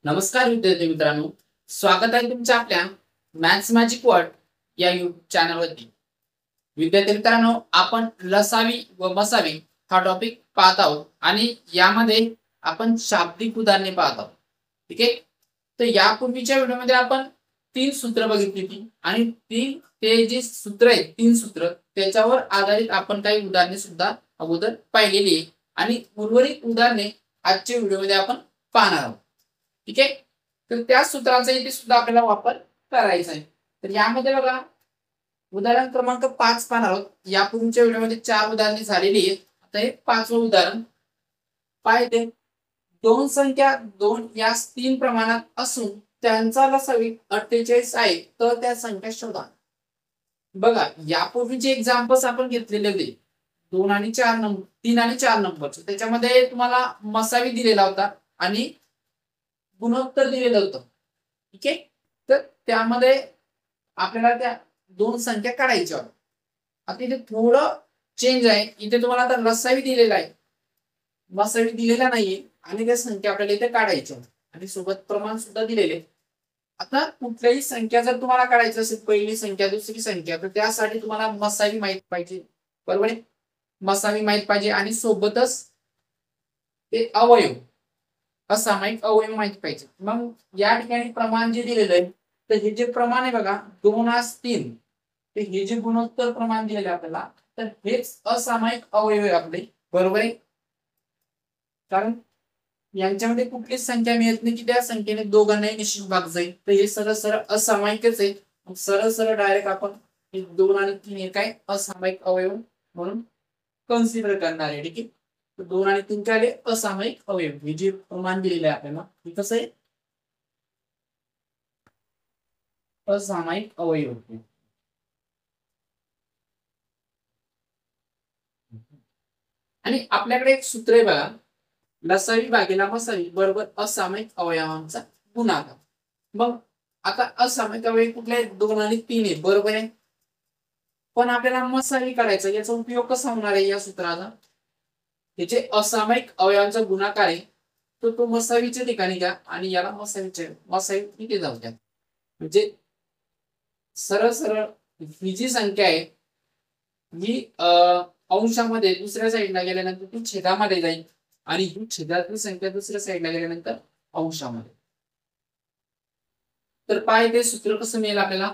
नमस्कार विद्यार्थी मित्रांनो, स्वागत आहे तुमच्या आपल्या मॅथ्स मॅजिक वर्ल्ड या युट्यूब चॅनलवरती. विद्यार्थी मित्रांनो, आपण लसावी व मसावी हा टॉपिक पाहत आहोत आणि यामध्ये आपण शाब्दिक उदाहरणे पाहत आहोत. ठीक आहे. तर यापूर्वीच्या व्हिडिओमध्ये आपण 3 सूत्र बघितली होती आणि ते जे सूत्र आहेत 3 सूत्र त्याच्यावर आधारित आपण काही उदाहरणे सुद्धा अगोदर पाहिलेली आहे आणि उर्वरित उदाहरणे आजच्या व्हिडिओमध्ये आपण पाहणार आहोत. ठीक आहे. तर त्या सूत्राचा इथे सुद्धा आपल्याला वापर करायचा आहे. तर यामध्ये बघा उदाहरण क्रमांक 5 पाहणार आहोत. यापूर्वीच्या व्हिडिओमध्ये 4 उदाहरणे झालेली आहेत. आता हे 5वं उदाहरण पाहिजे. दोन संख्या 2 या 3 प्रमाणात असून त्यांचा लसावी 48 आहे, तर त्या संख्या शोधा. बघा यापूर्वीचे एक्झाम्पल्स आपण घेतलेले होते 2 आणि 4 नंबर 3 आणि 4 नंबरचे. त्याच्यामध्ये तुम्हाला मसावी दिलेला होता आणि गुणोत्तर दिलेलं होतं. ठीक आहे. तर त्यामध्ये आपल्याला त्या 2 संख्या काढायच्या होत्या. आता इथे थोडं चेंज आहे. इथे तुम्हाला आता लसावी दिलेला आहे, मसावी दिलेला नाहीये आणि त्या संख्या आपल्याला इथे काढायच्या आणि सोबत प्रमाण सुद्धा दिलेले. आता कुठल्याही संख्या जर तुम्हाला काढायचं असेल, पहिली संख्या दुसरी संख्या, तर त्यासाठी तुम्हाला मसावी माहित पाहिजे. बरोबर आहे. मसावी माहित पाहिजे आणि सोबतच ते अवयव असामायिक अवयव माहित पाहिजे. मग या ठिकाणी प्रमाण जे दिलेलं आहे, तर हे जे प्रमाण आहे बघा 2:3, ते हे जे गुणोत्तर प्रमाण दिलेलं आहे आपल्याला, तर हेच असामायिक अवयव आहे आपले. बरोबर आहे. कारण यांच्यामध्ये कुठलीच संख्या मिळत नाही की त्या संख्येने दोघांनाही निश्चित भाग जाईल. तर हे सरळ सरळ असामायिकच आहे. सरळ सरळ डायरेक्ट आपण 2 आणि 3 हे काय असामायिक अवयव म्हणून कन्सिडर करणार आहे. ठीक आहे. 2 आणि 3 काय आले असामायिक अवयव. हे जे प्रमाण दिलेलं आहे आपल्याला हे कसं आहे असामायिक अवयव. आणि आपल्याकडे एक सूत्र आहे बघा, लसावी भागीला मसावी बरोबर असामायिक अवयवांचा गुणाकार. मग आता असामायिक अवयव कुठले आहेत 2 आणि 3 आहे. बरोबर आहे. पण आपल्याला मसावी काढायचा, याचा उपयोग कसा होणार आहे या सूत्राचा, हे जे असामायिक अवयवांचा गुणाकार आहे तो मसावीच्या ठिकाणी घ्या आणि याला मसावी इथे जाऊ द्या. म्हणजे सरळ सरळ ही जी संख्या आहे ही अंशामध्ये दुसऱ्या साईडला गेल्यानंतर ती छेदामध्ये जाईल आणि ही छेदातली संख्या दुसऱ्या साईडला गेल्यानंतर अंशामध्ये. तर पाय ते सूत्र कसं मिळेल आपल्याला,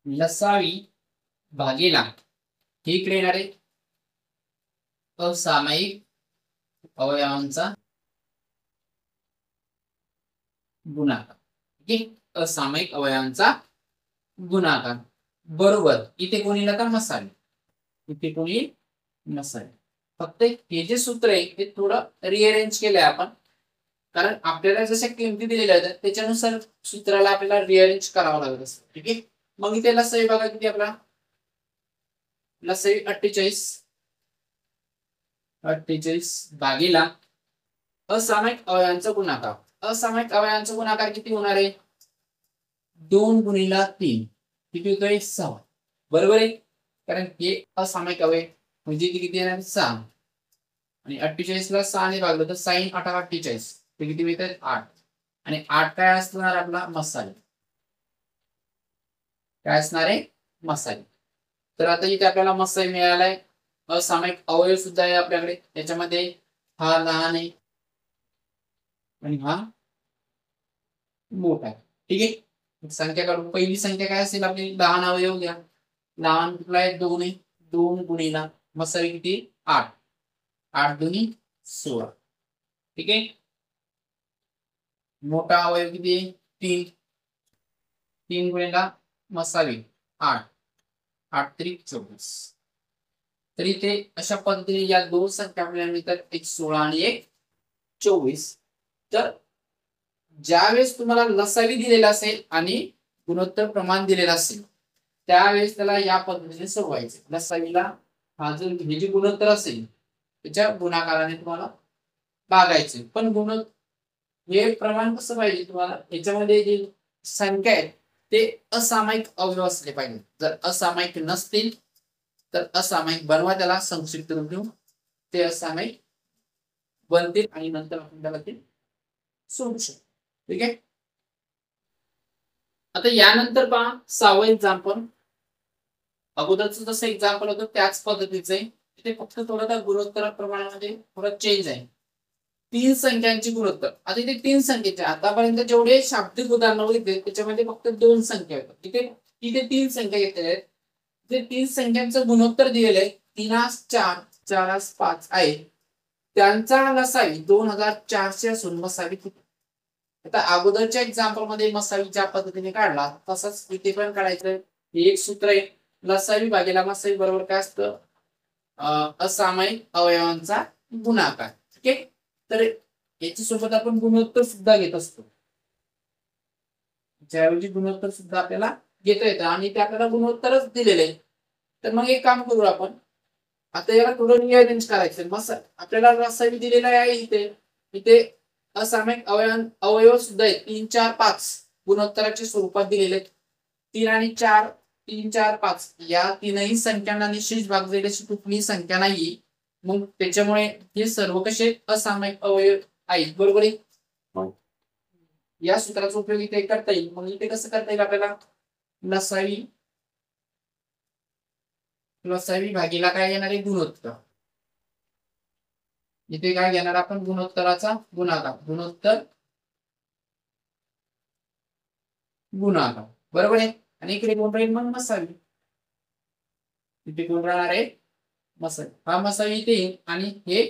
लसावी भागीला हे इकडे येणार आहे असामायिक अवयवांचा गुणाकार. ठीक आहे. असामायिक अवयवांचा गुणाकार बरोबर इथे कोणी नका मसावी, इथे कोणी मसावी. फक्त हे जे सूत्र आहे ते थोडं रिअरेंज केलंय आपण, कारण आपल्याला जशा किमती दिलेल्या आहेत त्याच्यानुसार सूत्राला आपल्याला रिअरेंज करावं लागत असतं. ठीक आहे. मग इथे लसावी बघा किती आपला लसावी 48 भागीला असामायिक अवयवांचा गुणाकार. असामायिक अवयवांचा गुणाकार किती होणार आहे 2 गुणिला 3 किती होतोय 6. बरोबर आहे. कारण हे असामायिक अवयव म्हणजे किती येणार 6 आणि 48 ला 6 ने भागलं तर 6 8 48 ते किती मिळतात 8 आणि 8 काय असणार आपला मसावी, काय असणार आहे मसावी. तर आता इथे आपल्याला मसावी मिळालाय. असामायिक अवयव सुद्धा आहे आपल्याकडे, त्याच्यामध्ये हा लहान आहे आणि हा मोठा आहे. ठीक आहे. संख्या काढून पहिली संख्या काय असेल आपली, लहान अवयव घ्या. लहान कुठला आहे 2 आहे, 2 गुणिला मसावी किती 8, 8 दुनी 16. ठीक आहे. मोठा अवयव किती 3, 3 गुणिला मसावी 8, 8 त्रिक 24. तर इथे अशा पद्धतीने या 2 संख्या आपल्याला मिळतात, एक 16 आणि एक 24. तर ज्यावेळेस तुम्हाला लसावी दिलेला असेल आणि गुणोत्तर प्रमाण दिलेलं असेल त्यावेळेस त्याला या पद्धतीने सोडवायचे. लसावीला हा जो हे जे गुणोत्तर असेल त्याच्या गुणाकाराने तुम्हाला भागायचे. पण हे प्रमाण कसं पाहिजे तुम्हाला, याच्यामध्ये जी संख्या आहे ते असामायिक अवयव असले पाहिजे. जर असामायिक नसतील तर असामायिक बनवा, त्याला संक्षिप्त रूप देऊ, ते असामायिक बनतील आणि नंतर आपण त्याला ते सोडू शकतो. ठीक आहे. आता यानंतर पहा 6वं एक्झाम्पल. अगोदरचं जसं एक्झाम्पल होतं त्याच पद्धतीचं आहे. तिथे फक्त थोडं त्या गुणोत्तर प्रमाणामध्ये थोडं चेंज आहे. 3 संख्यांची गुणोत्तर. आता इथे 3 संख्येचे आतापर्यंत जेवढे शाब्दिक उदाहरणं बघितले त्याच्यामध्ये फक्त 2 संख्या होत्या. इथे 3 संख्या घेतलेल्या आहेत. ते 3 संख्यांचं गुणोत्तर दिलेलं आहे 3-4, 4-5 आहे. त्यांचा लसावी 2400 असून मसावी किती? आता अगोदरच्या एक्झाम्पल मध्ये मसावी ज्या पद्धतीने काढला तसंच इथे पण काढायचं. हे एक सूत्र आहे. लसावी भागीला मसावी बरोबर काय असतं? असामायिक अवयवांचा गुणाकार. ठीक आहे. तर याच्या सोबत आपण गुणोत्तर सुद्धा घेत असतो. ज्याऐवजी गुणोत्तर सुद्धा आपल्याला घेता येतं आणि ते आपल्याला गुणोत्तरच दिलेले आहे. तर मग एक काम करू आपण. आता याला थोडं रिअरेंज करायचं. मग आपल्याला लसावी दिलेला आहे इथे. इथे असामायिक अवयव सुद्धा आहेत 3-4-5 गुणोत्तराच्या स्वरूपात दिलेले आहेत. 3 आणि 4, 3, 4, 5 या तीनही संख्यांना निश्चित भागलेली अशी कुठलीही संख्या नाही. मग त्याच्यामुळे हे सर्व कसे असामायिक अवयव आहेत. बरोबर आहे. मग या सूत्राचा उपयोग इथे करता येईल. मग इथे कसं करता येईल आपल्याला? लसावी भागीला काय येणार आहे? गुणोत्तर. इथे काय घेणार आपण? गुणोत्तराचा गुणाकार. गुणाकार. बरोबर आहे. आणि इकडे कोण राहील मग? मसावी. इथे कोण राहणार आहे? मसावी. हा मसावी इथे येईल आणि हे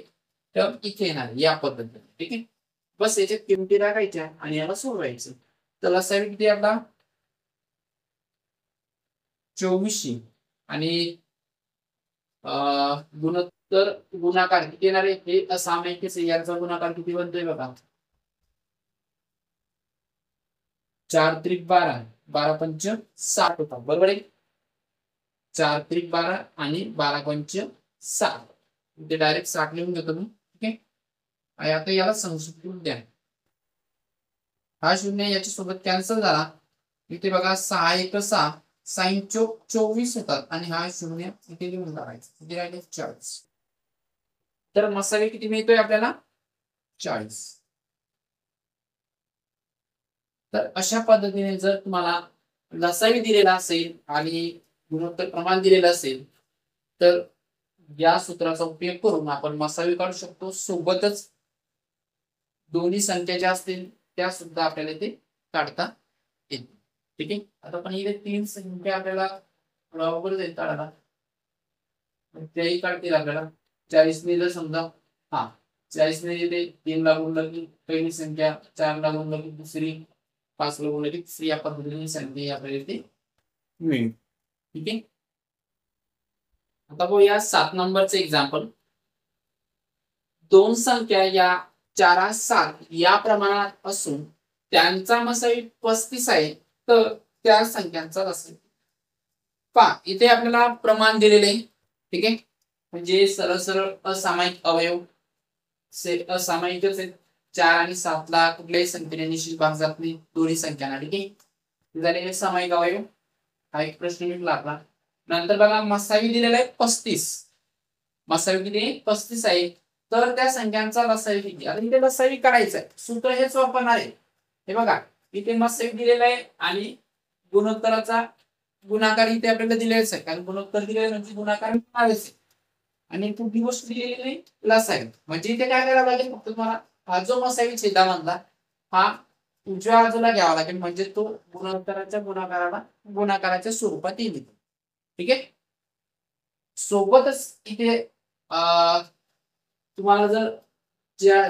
टर्म इथे येणार या पद्धतीने. ठीक आहे. बस याच्यात किमती टाकायच्या आणि याला सोडवायचं. तर लसावी किती आपला? 2400 आणि गुणोत्तर गुणाकार किती येणार आहे? हे असामायिक यांचा गुणाकार किती बनतोय बघा. 4 त्रिक 12, 12 पंच 60 होता. बरोबर आहे. 4 त्रिक 12 आणि 12 पंच 60. इथे डायरेक्ट 60 लिहून घेतो मी. ठीक आहे. आणि आता याला संक्षिप्त द्या. हा शून्य याच्या सोबत कॅन्सल झाला. इथे बघा 6 1 6 साइन 24 होतात आणि हा शून्य इथे लिहून टाकायचा. इथे राहिले 40. तर मसाले किती मिळतोय आपल्याला? 40. तर अशा पद्धतीने जर तुम्हाला लसावी दिलेला असेल आणि गुणोत्तर प्रमाण दिलेलं असेल तर या सूत्राचा उपयोग करून आपण मसावी काढू शकतो. सोबतच दोन्ही संख्या ज्या असतील त्या सुद्धा आपल्याला इथे काढता येतील. ठीक आहे. आता पण इथे 3 संख्या आपल्याला बरोबर जाईल काढायला. त्याही काढतील आपल्याला. 40 ने जर समजा 40 ने इथे 3 ला गुणलं की पहिली संख्या, 4 ला गुणलं की दुसरी, 5 ला गुणलं की तिसरी, या पद्धतीने संख्या आपल्याला इथे मिळेल. ठीक आहे. आता बघूया 7 नंबरचं एक्झाम्पल. 2 संख्या या 4-7 या प्रमाणात असून त्यांचा मसावी 35 आहे तर त्या संख्यांचा लसावी. पहा इथे आपल्याला प्रमाण दिलेले आहे. ठीक आहे. म्हणजे सरळ सरळ असामायिक अवयव असामायिकच आहेत. 4 आणि 7 ला कुठल्याही संख्येने निश्चित भाग जात नाही दोन्ही संख्यांना. ठीक आहे. झालेले सामायिक अवयव. हा एक प्रश्न निघाला आपला. नंतर बघा मसावी दिलेला आहे 35. मसावी किती? 35 आहे. तर त्या संख्यांचा लसावी किती? आता इथे लसावी काढायचा आहे. सूत्र हेच वापरणार आहे. हे बघा इथे मसावी दिलेला आहे आणि गुणोत्तराचा गुणाकार इथे आपल्याला दिलेलाच आहे. कारण गुणोत्तर दिलेलं म्हणजे गुणाकार करायचं आहे. आणि कुठली गोष्ट दिलेली नाही? लसावी. म्हणजे इथे काय करायला लागेल? फक्त तुम्हाला हा जो मसावी छेदामधला हा उजव्या बाजूला घ्यावा लागेल म्हणजे तो गुणोत्तराच्या गुणाकाराच्या स्वरूपात येईल. ठीक आहे. सोबतच इथे तुम्हाला जर ज्या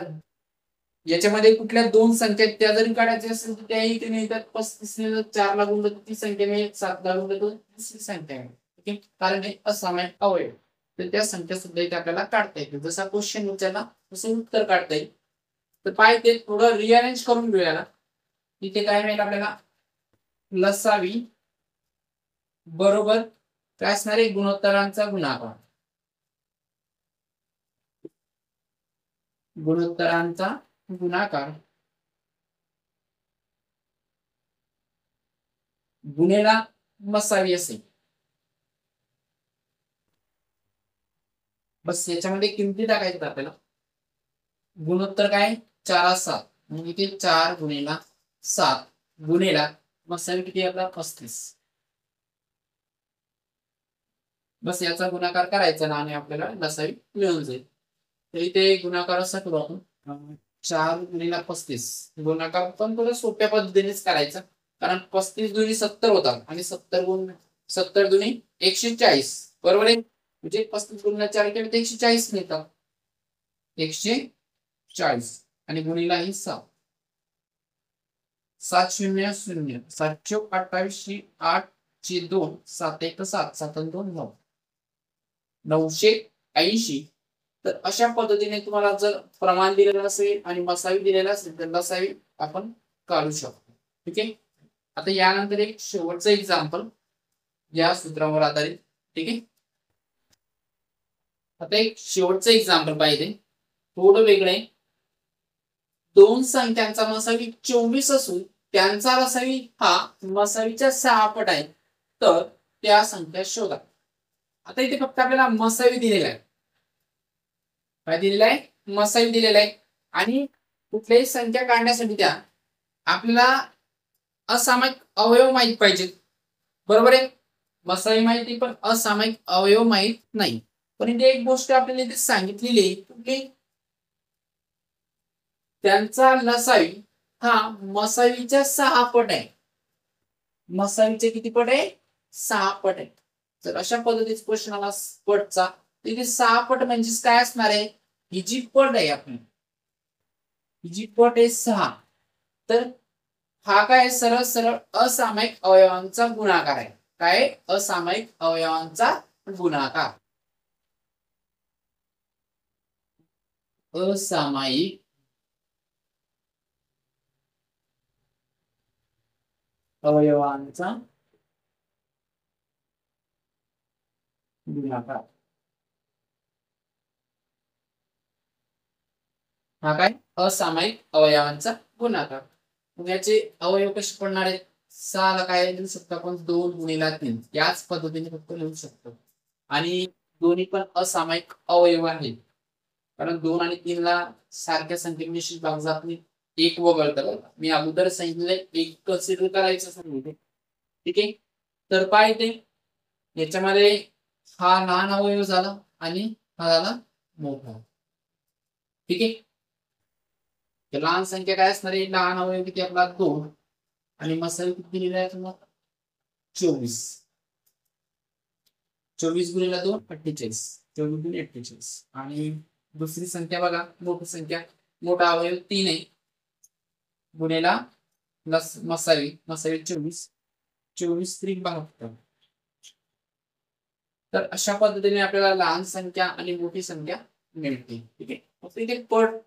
याच्यामध्ये कुठल्या 2 संख्या त्या जरी काढायच्या असेल तर त्याही इथे मिळतात. 35 ने जर 4 ला गुणलं तर ती संख्या मिळेल, 7 ला गुणलं तर दुसरी संख्या मिळेल. ठीक आहे. कारण हे असामायिक अवयव तर त्या संख्या सुद्धा इथे आपल्याला काढता येतील. जसा क्वेश्चन विचारला तसं उत्तर काढता येईल. तर पाहिजे थोडं रिअरेंज करून घेऊया. इथे काय मिळेल आपल्याला? लसावी बरोबर काय असणार आहे? गुणोत्तरांचा गुणाकार. गुणोत्तरांचा गुणाकार गुणेला मसावी असेल. बस याच्यामध्ये किमती टाकायचं आपल्याला. गुणोत्तर काय? 4-7 मग इथे 4 गुणिला 7 गुणिला मसावी किती आपला 35. बस याचा गुणाकार करायचा ना आणि आपल्याला लसावी मिळून जाईल. तर इथे गुणाकार असा करू आपण 4 गुणिला 35 गुणाकार पण थोडं सोप्या पद्धतीनेच करायचा, कारण 35 दुनी 70 होतात आणि 70 दुनी 140 बरोबर आहे. म्हणजे 35 गुणिला 4 केले तर 140 मिळतात. 140 आणि गुणिला ही 7 7 0 0 7 28 8 2 7 1 7 7 2 9 980. तर अशा पद्धतीने तुम्हाला जर प्रमाण दिलेलं असेल आणि मसावी दिलेला असेल तर मसावी आपण काढू शकतो. ठीक आहे. आता यानंतर एक शेवटचं एक्झाम्पल या सूत्रावर आधारित. ठीक आहे. आता एक शेवटचं एक्झाम्पल पाहिजे, थोडं वेगळे. दोन संख्यांचा मसावी 24 असून त्यांचा लसावी हा मसावीच्या 6 पट आहे, तर त्या संख्या शोधा. आता इथे फक्त आपल्याला मसावी दिलेला आहे. काय दिलेला आहे? मसावी दिलेला आहे. आणि कुठल्याही संख्या काढण्यासाठी त्या आपल्याला असामायिक अवयव माहित पाहिजेत. बरोबर आहे. मसावी माहिती पण असामायिक अवयव माहित नाही. पण इथे एक गोष्ट आपल्याला इथे सांगितलेली आहे की त्यांचा लसावी हा मसावीच्या 6 पट आहे. मसावीचे किती पट आहे? 6 पट आहे. तर अशा पद्धतीचा क्वेश्चन आला पटचा, तिथे 6 पट म्हणजे काय असणार आहे? ही जी पट आहे आपली, ही जी पट आहे 6, तर हा काय सरळ सरळ असामायिक अवयवांचा गुणाकार आहे. काय? असामायिक अवयवांचा गुणाकार. असामायिक अवयवांचा गुणाकार. हा काय? असामायिक अवयवांचा गुणाकार. मग याचे अवयव कसे पडणार आहेत? 6 ला काय लिहू शकतो आपण? 2 गुणिला 3 याच पद्धतीने फक्त लिहू शकतो. आणि दोन्ही पण असामायिक अवयव आहेत, कारण 2 आणि 3 ला सारख्या संख्येने निश्चित भाग जात नाही, एक वगळतं. मी अगोदर सांगितलंय एक कन्सिडर करायचं सांगितले. ठीक आहे. तर काय ते याच्यामध्ये हा लहान अवयव झाला आणि हा झाला मोठा. ठीक आहे. लहान संख्या काय असणार आहे? लहान अवयव किती आपला 2 आणि मसाले किती दिलेला आहे तुम्हाला? 24. 24 गुणिला 2 48. 24 गुणिले 48. आणि दुसरी संख्या बघा, मोठी संख्या, मोठा अवयव 3 आहे गुणिला मसावी 24. 24 3 72. तर अशा पद्धतीने आपल्याला लहान संख्या आणि मोठी संख्या मिळते. ठीक आहे. फक्त इथे पट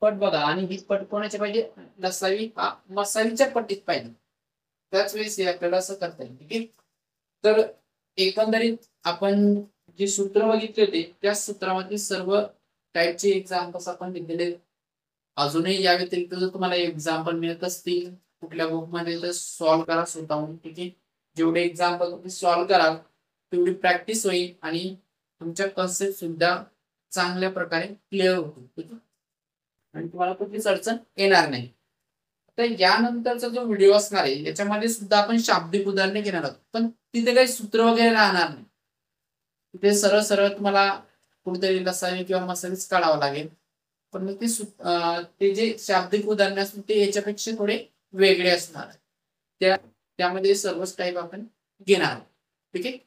पट बघा, आणि ही पट कोणाच्या पाहिजे? लसावी हा मसावीच्या पट्टीत पाहिजे. त्याच वेळेस हे आपल्याला असं करता येईल. ठीक आहे. तर एकंदरीत आपण जे सूत्र बघितले होते त्या सूत्रामध्ये सर्व टाईपचे एक्झाम्पल्स आपण दिलेले. अजूनही या व्यतिरिक्त जर तुम्हाला एक्झाम्पल मिळत असतील कुठल्या बुकमध्ये तर सॉल्व्ह करा स्वतःहून. ठीक आहे. जेवढे एक्झाम्पल तुम्ही सॉल्व्ह कराल तेवढी प्रॅक्टिस होईल आणि तुमच्या कन्सेप्ट सुद्धा चांगल्या प्रकारे क्लिअर होतील. ठीक आहे. आणि तुम्हाला कुठलीच अडचण येणार नाही. तर यानंतरचा जो व्हिडिओ असणार आहे याच्यामध्ये सुद्धा आपण शाब्दिक उदाहरणे घेणार आहोत, पण तिथे काही सूत्र वगैरे राहणार नाही. तिथे सरळ सरळ तुम्हाला कुठेतरी लसावी किंवा मसावीच काढावं लागेल. पण मग ते जे शाब्दिक उदाहरणे असतील ते याच्यापेक्षा थोडे वेगळे असणार. त्यामध्ये सर्वच टाईप आपण घेणार. ठीक आहे.